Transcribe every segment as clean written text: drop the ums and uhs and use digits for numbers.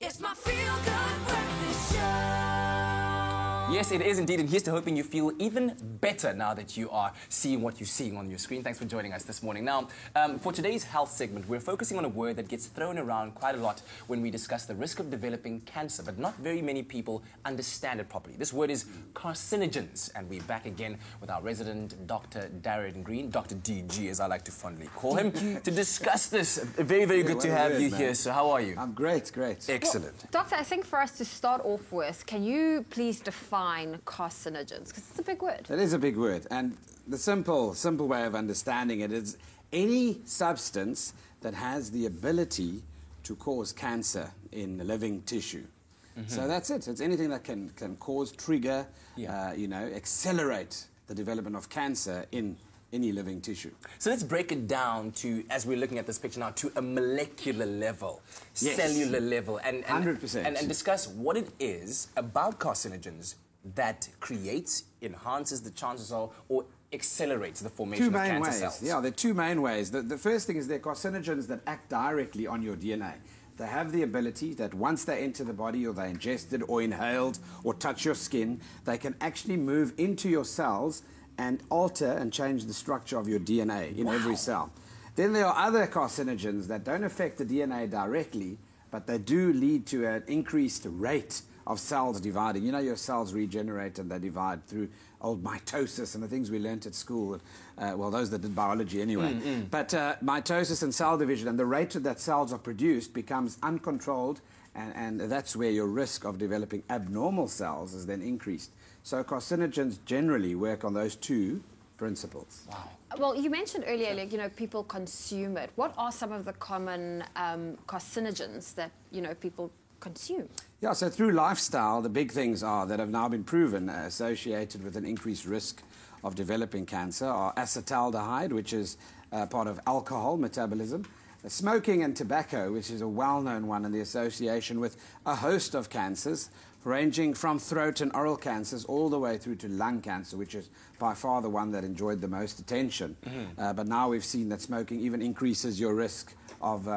It's my feel-good breakfast show. Yes, it is indeed, and here's to hoping you feel even better now that you are seeing what you're seeing on your screen. Thanks for joining us this morning. Now, for today's health segment, we're focusing on a word that gets thrown around quite a lot when we discuss the risk of developing cancer, but not very many people understand it properly. This word is carcinogens, and we're back again with our resident Dr. Darren Green, Dr. DG, as I like to fondly call him, to discuss this. Very, very good to have you here. So how are you? I'm great, great. Excellent. Well, Doctor, I think for us to start off with, can you please define carcinogens? Because it's a big word. It is a big word, and the simple way of understanding it is any substance that has the ability to cause cancer in living tissue. So that's it. It's anything that can cause, trigger, accelerate the development of cancer in any living tissue. So let's break it down to, as we're looking at this picture now, to a molecular level, Yes. cellular level, and 100%. and discuss what it is about carcinogens that creates, enhances the chances of, or accelerates the formation Two of main cancer ways. cells. Yeah, there are two main ways. The first thing is they're carcinogens that act directly on your DNA. They have the ability that once they enter the body, or they're ingested or inhaled or touch your skin, they can actually move into your cells and alter and change the structure of your DNA in every cell. Then there are other carcinogens that don't affect the DNA directly, but they do lead to an increased rate of cells dividing. You know, your cells regenerate and they divide through old mitosis and the things we learnt at school. Well, those that did biology anyway. But mitosis and cell division, and the rate that cells are produced becomes uncontrolled, and that's where your risk of developing abnormal cells is then increased. So carcinogens generally work on those two principles. Wow. Well, you mentioned earlier, people consume it. What are some of the common carcinogens that, people consume? Yeah, so through lifestyle, the big things are that have now been proven associated with an increased risk of developing cancer are acetaldehyde, which is part of alcohol metabolism, smoking and tobacco, which is a well-known one in the association with a host of cancers, ranging from throat and oral cancers all the way through to lung cancer, which is by far the one that enjoyed the most attention. But now we've seen that smoking even increases your risk of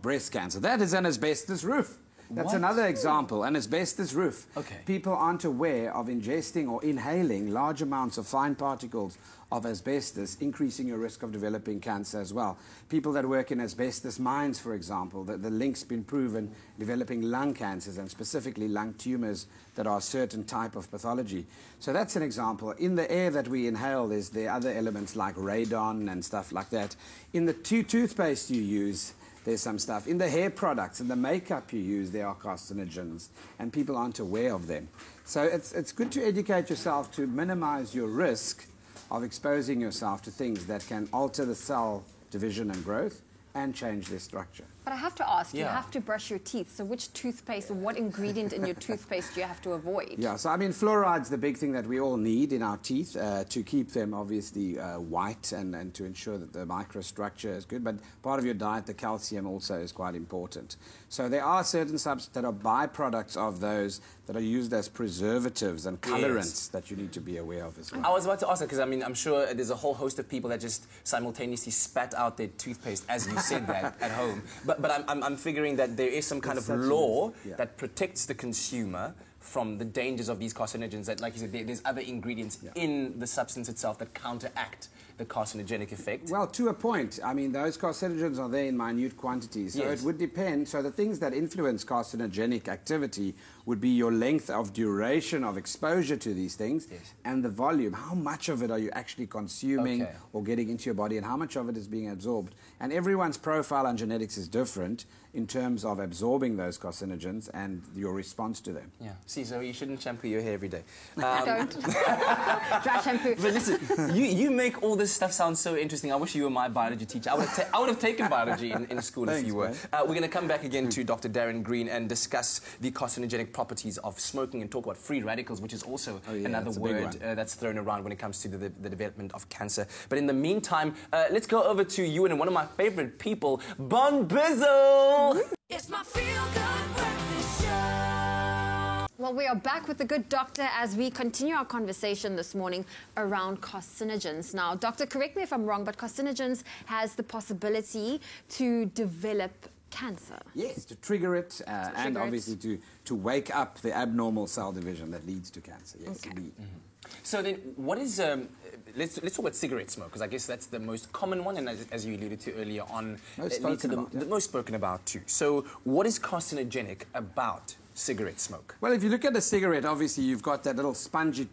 breast cancer. That is an asbestos roof. That's another example, an asbestos roof. Okay. People aren't aware of ingesting or inhaling large amounts of fine particles of asbestos, increasing your risk of developing cancer as well. People that work in asbestos mines, for example, the link's been proven developing lung cancers and specifically lung tumors that are a certain type of pathology. So that's an example. In the air that we inhale, there are other elements like radon and stuff like that. In the toothpaste you use, there's some stuff. In the hair products and the makeup you use, there are carcinogens, and people aren't aware of them. So it's good to educate yourself to minimize your risk of exposing yourself to things that can alter the cell division and growth and change their structure. But I have to ask, you have to brush your teeth, so which toothpaste or what ingredient in your toothpaste do you have to avoid? Yeah, so I mean, fluoride's the big thing that we all need in our teeth to keep them obviously white and to ensure that the microstructure is good. But part of your diet, the calcium also is quite important. So there are certain substances that are byproducts of those that are used as preservatives and colorants that you need to be aware of as well. I was about to ask that because, I mean, I'm sure there's a whole host of people that just simultaneously spat out their toothpaste as you said that at home. But I'm figuring that there is some kind of law that protects the consumer from the dangers of these carcinogens, that, like you said, there's other ingredients in the substance itself that counteract the carcinogenic effect. Well, to a point. I mean, those carcinogens are there in minute quantities, so it would depend. So the things that influence carcinogenic activity would be your length of duration of exposure to these things and the volume. How much of it are you actually consuming or getting into your body, and how much of it is being absorbed? And everyone's profile and genetics is different in terms of absorbing those carcinogens and your response to them. Yeah. See, so you shouldn't shampoo your hair every day. Don't. Dry shampoo. But listen, you make all this stuff sound so interesting. I wish you were my biology teacher. I would have taken biology in school if you were. We're going to come back again to Dr. Darren Green and discuss the carcinogenic properties of smoking and talk about free radicals, which is also another word that's thrown around when it comes to the development of cancer. But in the meantime, let's go over to you and one of my favorite people, Bon Bizzle. It's my feel-good breakfast show. Well, we are back with the good doctor as we continue our conversation this morning around carcinogens. Now, doctor, correct me if I'm wrong, but carcinogens has the possibility to develop cancer? Yes, to trigger it and trigger it. obviously to wake up the abnormal cell division that leads to cancer. Yes, Okay. indeed. So then, what is? Let's talk about cigarette smoke, because I guess that's the most common one, and as you alluded to earlier on, Most it leads to spoken about, yeah. the most spoken about too. So, what is carcinogenic about cigarette smoke? Well, if you look at a cigarette, obviously you've got that little spongy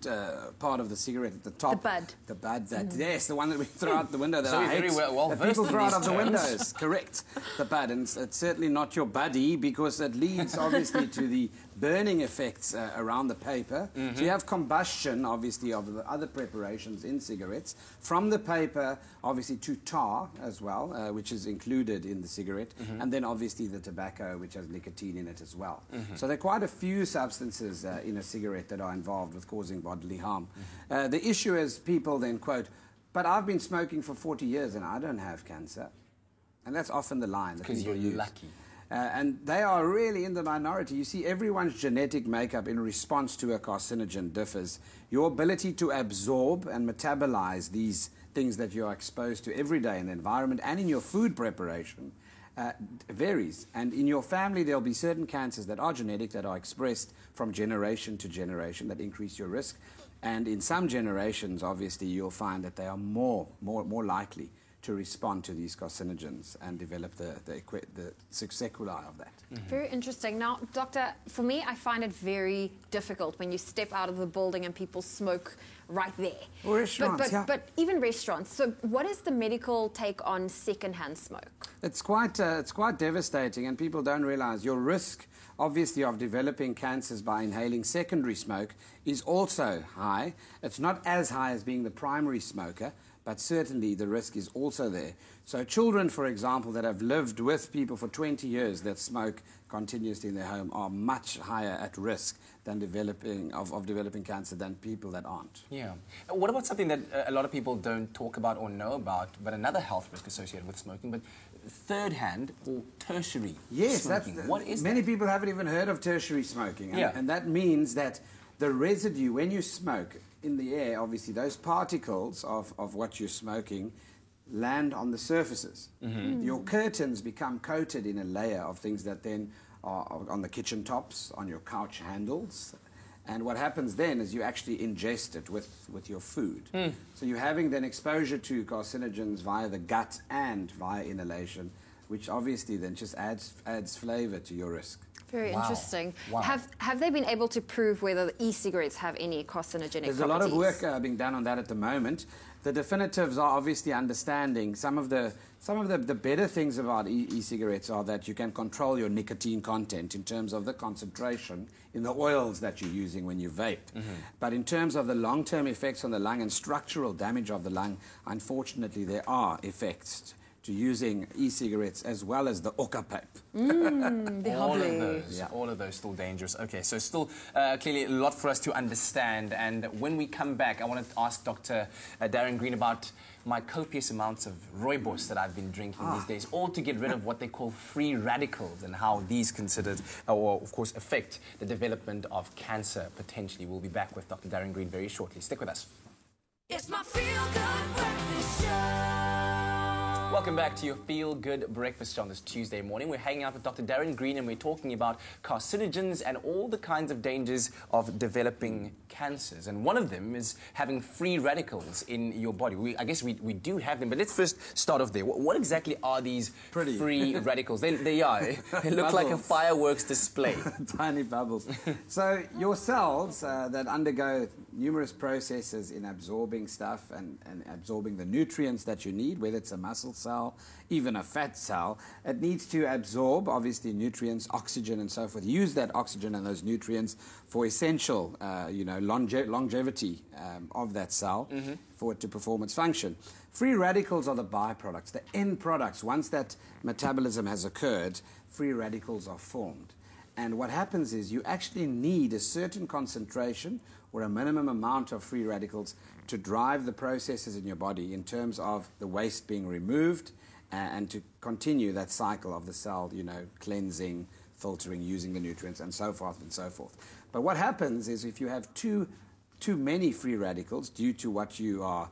part of the cigarette at the top. The bud. The bud, yes, the one that we throw out the window that So I you're very hate, well that versed people in throw out these of the terms. windows. Correct. The bud, and it's certainly not your buddy because it leads obviously to the burning effects around the paper. So you have combustion, obviously, of the other preparations in cigarettes from the paper, obviously to tar as well, which is included in the cigarette, and then obviously the tobacco, which has nicotine in it as well. So there are quite a few substances in a cigarette that are involved with causing bodily harm. The issue is people then quote, "But I've been smoking for 40 years and I don't have cancer." And that's often the line that Because people you're use. lucky. And they are really in the minority. You see, everyone's genetic makeup in response to a carcinogen differs. Your ability to absorb and metabolize these things that you are exposed to every day in the environment and in your food preparation varies. And in your family, there'll be certain cancers that are genetic, that are expressed from generation to generation, that increase your risk. And in some generations, obviously, you'll find that they are more likely to respond to these carcinogens and develop the sequelae of that. Very interesting. Now, doctor, for me, I find it very difficult when you step out of the building and people smoke right there. Or restaurants, yeah. But even restaurants. So what is the medical take on secondhand smoke? It's quite devastating, and people don't realize your risk, obviously, of developing cancers by inhaling secondary smoke is also high. It's not as high as being the primary smoker, but certainly the risk is also there. So children, for example, that have lived with people for 20 years that smoke continuously in their home are much higher at risk than developing cancer than people that aren't. Yeah. What about something that a lot of people don't talk about or know about, but another health risk associated with smoking, but third-hand or tertiary Yes, smoking? What is many that? people haven't even heard of tertiary smoking. And, Yeah. and that means that the residue, when you smoke in the air, obviously those particles of what you're smoking land on the surfaces. Your curtains become coated in a layer of things that then are on the kitchen tops, on your couch handles. And what happens then is you actually ingest it with your food. So you're having then exposure to carcinogens via the gut and via inhalation, which obviously then just adds flavor to your risk. Very Wow. interesting. Wow. Have they been able to prove whether e-cigarettes have any carcinogenic There's a lot of work being done on that at the moment. The definitives are obviously understanding. Some of the better things about e-cigarettes are that you can control your nicotine content in terms of the concentration in the oils that you're using when you vape. But in terms of the long-term effects on the lung and structural damage of the lung, unfortunately there are effects to using e-cigarettes as well as the oka pipe. All of those still dangerous. Okay, so still clearly a lot for us to understand. And when we come back, I want to ask Dr. Darren Green about my copious amounts of rooibos that I've been drinking these days, all to get rid of what they call free radicals and how these considered, or of course, affect the development of cancer potentially. We'll be back with Dr. Darren Green very shortly. Stick with us. It's my feel-good breakfast show. Welcome back to your Feel Good Breakfast Show on this Tuesday morning. We're hanging out with Dr. Darren Green and we're talking about carcinogens and all the kinds of dangers of developing cancers. And one of them is having free radicals in your body. I guess we do have them, but let's first start off there. What exactly are these free radicals? They are. They look like a Bubbles. fireworks display. Tiny bubbles. So your cells that undergo numerous processes in absorbing stuff and absorbing the nutrients that you need, whether it's a muscle cell, even a fat cell, it needs to absorb, obviously, nutrients, oxygen and so forth, use that oxygen and those nutrients for essential, longevity of that cell for it to perform its function. Free radicals are the byproducts, the end products. Once that metabolism has occurred, free radicals are formed. And what happens is you actually need a certain concentration or a minimum amount of free radicals to drive the processes in your body in terms of the waste being removed and to continue that cycle of the cell, cleansing, filtering, using the nutrients, and so forth and so forth. But what happens is if you have too many free radicals due to what you are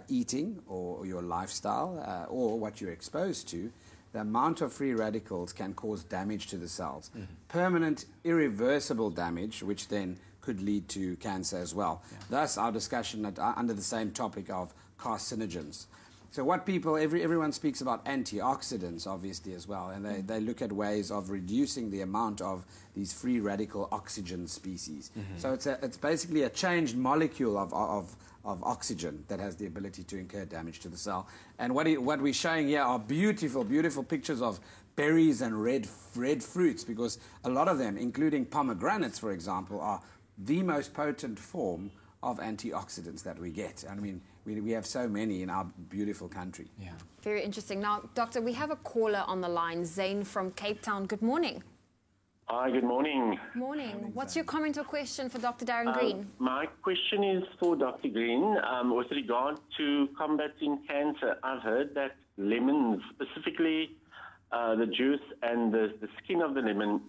eating or your lifestyle or what you're exposed to, the amount of free radicals can cause damage to the cells. Permanent, irreversible damage, which then could lead to cancer as well. Thus, our discussion under the same topic of carcinogens. So what people, everyone speaks about antioxidants, obviously, as well, and they look at ways of reducing the amount of these free radical oxygen species. So it's basically a changed molecule of oxygen that has the ability to incur damage to the cell. And what we're showing here are beautiful, beautiful pictures of berries and red fruits, because a lot of them, including pomegranates, for example, are the most potent form of antioxidants that we get. I mean, we have so many in our beautiful country. Yeah. Very interesting. Now, Doctor, we have a caller on the line, Zane from Cape Town. Good morning. Hi, good morning. Morning. What's your comment or question for Dr. Darren Green? My question is for Dr. Green with regard to combating cancer. I've heard that lemons, specifically the juice and the skin of the lemon,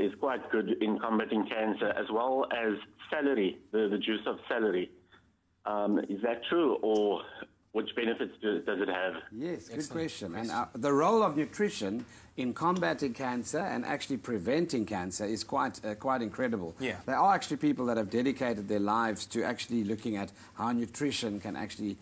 is quite good in combating cancer, as well as celery, the juice of celery. Is that true, or which benefits does it have? Yes, good question. And the role of nutrition in combating cancer and actually preventing cancer is quite incredible. Yeah. There are actually people that have dedicated their lives to actually looking at how nutrition can actually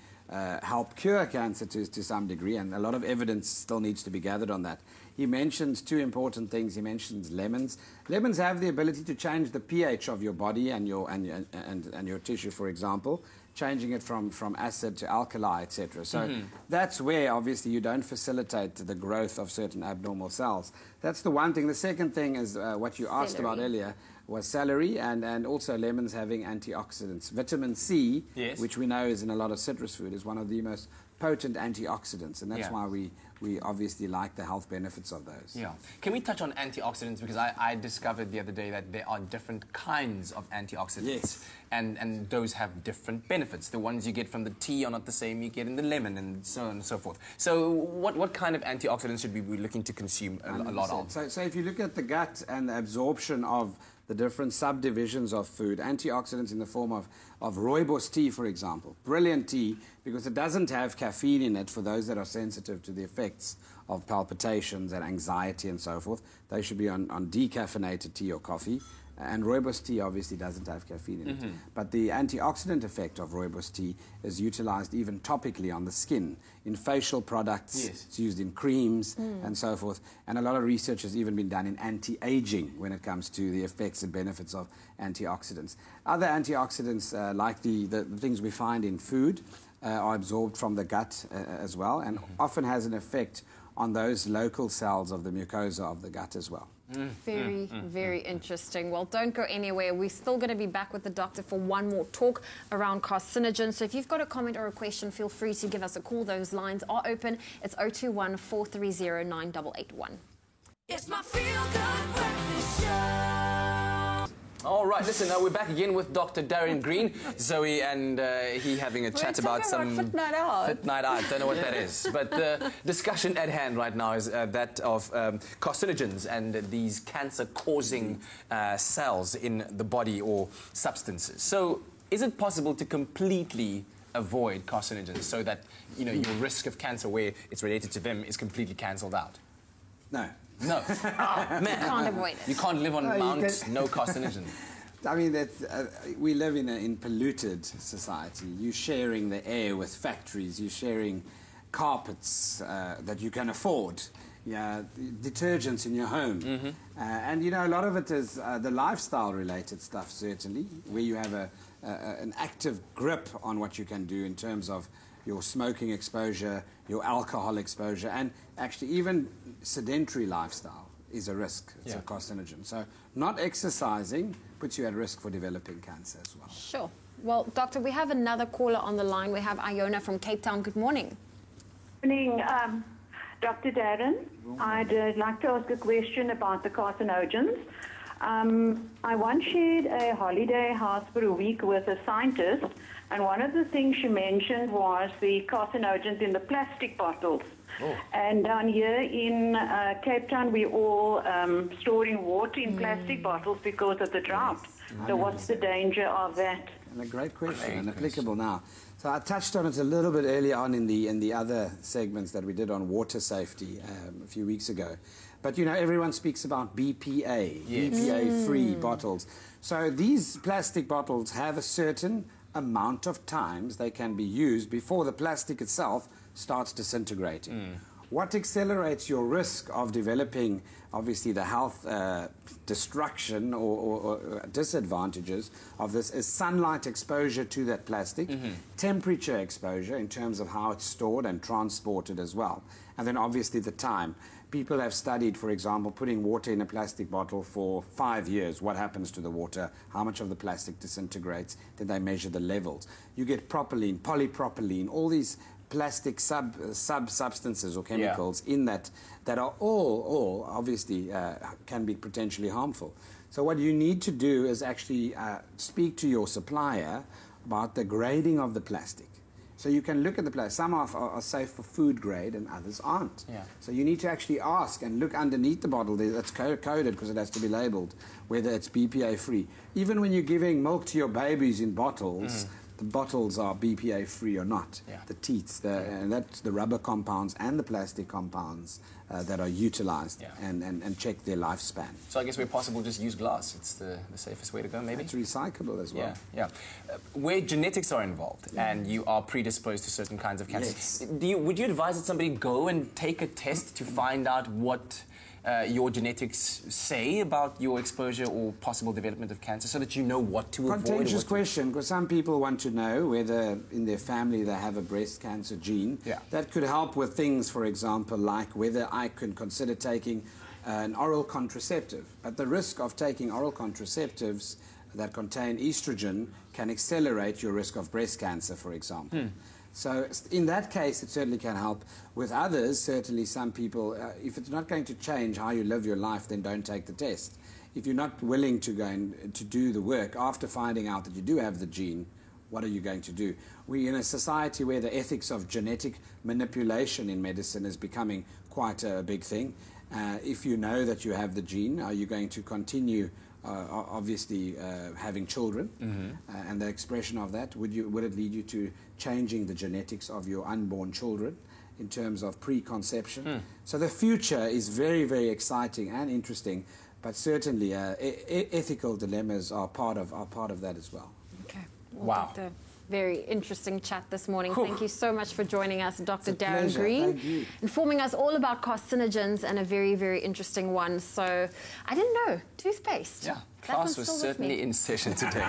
help cure cancer to some degree, and a lot of evidence still needs to be gathered on that. He mentions two important things. He mentions lemons. Lemons have the ability to change the pH of your body and your tissue, for example, changing it from acid to alkali, etc. So that's where, obviously, you don't facilitate the growth of certain abnormal cells. That's the one thing. The second thing is what you asked about earlier, was celery, and also lemons having antioxidants. Vitamin C, yes, which we know is in a lot of citrus food, is one of the most potent antioxidants, and that's why we obviously like the health benefits of those. Yeah. Can we touch on antioxidants? Because I discovered the other day that there are different kinds of antioxidants. Yes. And those have different benefits. The ones you get from the tea are not the same you get in the lemon, and so on and so forth. So what kind of antioxidants should we be looking to consume a lot of? So if you look at the gut and the absorption of the different subdivisions of food, antioxidants in the form of rooibos tea, for example. Brilliant tea, because it doesn't have caffeine in it for those that are sensitive to the effects of palpitations and anxiety and so forth. They should be on decaffeinated tea or coffee. And rooibos tea obviously doesn't have caffeine in it. But the antioxidant effect of rooibos tea is utilized even topically on the skin, in facial products. Yes. It's used in creams and so forth. And a lot of research has even been done in anti-aging when it comes to the effects and benefits of antioxidants. Other antioxidants, like the things we find in food, are absorbed from the gut as well, and often has an effect on those local cells of the mucosa of the gut as well. Very, very interesting. Well, don't go anywhere. We're still going to be back with the doctor for one more talk around carcinogens. So if you've got a comment or a question, feel free to give us a call. Those lines are open. It's 021 430 9881. It's my feel good breakfast show. All right, listen, we're back again with Dr. Darren Green. Zoe and he having a chat about some... Fit Night Out. Fit Night Out, don't know what that is. But the discussion at hand right now is that of carcinogens and these cancer-causing cells in the body or substances. So is it possible to completely avoid carcinogens so that, you know, your risk of cancer where it's related to them is completely cancelled out? No. No. Oh, man. You can't avoid it. You can't live on Mount no carcinogen. I mean, we live in a polluted society. You're sharing the air with factories. You're sharing carpets that you can afford. Yeah, detergents in your home. And, you know, a lot of it is the lifestyle-related stuff, certainly, where you have an active grip on what you can do in terms of your smoking exposure, your alcohol exposure, and actually even sedentary lifestyle is a risk. It's a carcinogen. So not exercising puts you at risk for developing cancer as well. Sure. Well, Doctor, we have another caller on the line. We have Iona from Cape Town. Good morning. Good morning, Dr. Darren. I'd like to ask a question about the carcinogens. I once shared a holiday house for a week with a scientist, and one of the things she mentioned was the carcinogens in the plastic bottles. Oh. And down here in Cape Town, we're all storing water in plastic bottles because of the drought. So what's the danger of that? And a great question, and applicable now. So I touched on it a little bit earlier on in the other segments that we did on water safety a few weeks ago. But, you know, everyone speaks about BPA, BPA-free bottles. So these plastic bottles have a certain amount of times they can be used before the plastic itself starts disintegrating. What accelerates your risk of developing, obviously, the health destruction or disadvantages of this is sunlight exposure to that plastic, temperature exposure in terms of how it's stored and transported as well, and then obviously the time. People have studied, for example, putting water in a plastic bottle for 5 years. What happens to the water? How much of the plastic disintegrates? Then they measure the levels. You get propylene, polypropylene, all these plastic substances or chemicals in that are all obviously can be potentially harmful. So what you need to do is actually speak to your supplier about the grading of the plastic. So you can look at the plastic. Some are safe for food grade and others aren't. So you need to actually ask and look underneath the bottle. That's coded because it has to be labelled, whether it's BPA free. Even when you're giving milk to your babies in bottles, the bottles are BPA free or not. The teats, and that's the rubber compounds and the plastic compounds that are utilised and check their lifespan. So I guess where possible, just use glass. It's the safest way to go, maybe? It's recyclable as well. Where genetics are involved and you are predisposed to certain kinds of cancers, would you advise that somebody go and take a test to find out what your genetics say about your exposure or possible development of cancer so that you know what to avoid? Contentious question, because some people want to know whether in their family they have a breast cancer gene. That could help with things, for example, like whether I can consider taking an oral contraceptive. But the risk of taking oral contraceptives that contain estrogen can accelerate your risk of breast cancer, for example. So in that case, it certainly can help. With others, certainly some people, if it's not going to change how you live your life, then don't take the test. If you're not willing to go and to do the work after finding out that you do have the gene, what are you going to do? We're in a society where the ethics of genetic manipulation in medicine is becoming quite a big thing. If you know that you have the gene, are you going to continue obviously having children and the expression of that? Would it lead you to changing the genetics of your unborn children in terms of preconception? So the future is very, very exciting and interesting, but certainly ethical dilemmas are part of that as well. Okay. Well, Dr. Very interesting chat this morning. Thank you so much for joining us, Dr. Darren Green. Thank you. Informing us all about carcinogens and a very, very interesting one. So I didn't know, toothpaste. Class was certainly in session today.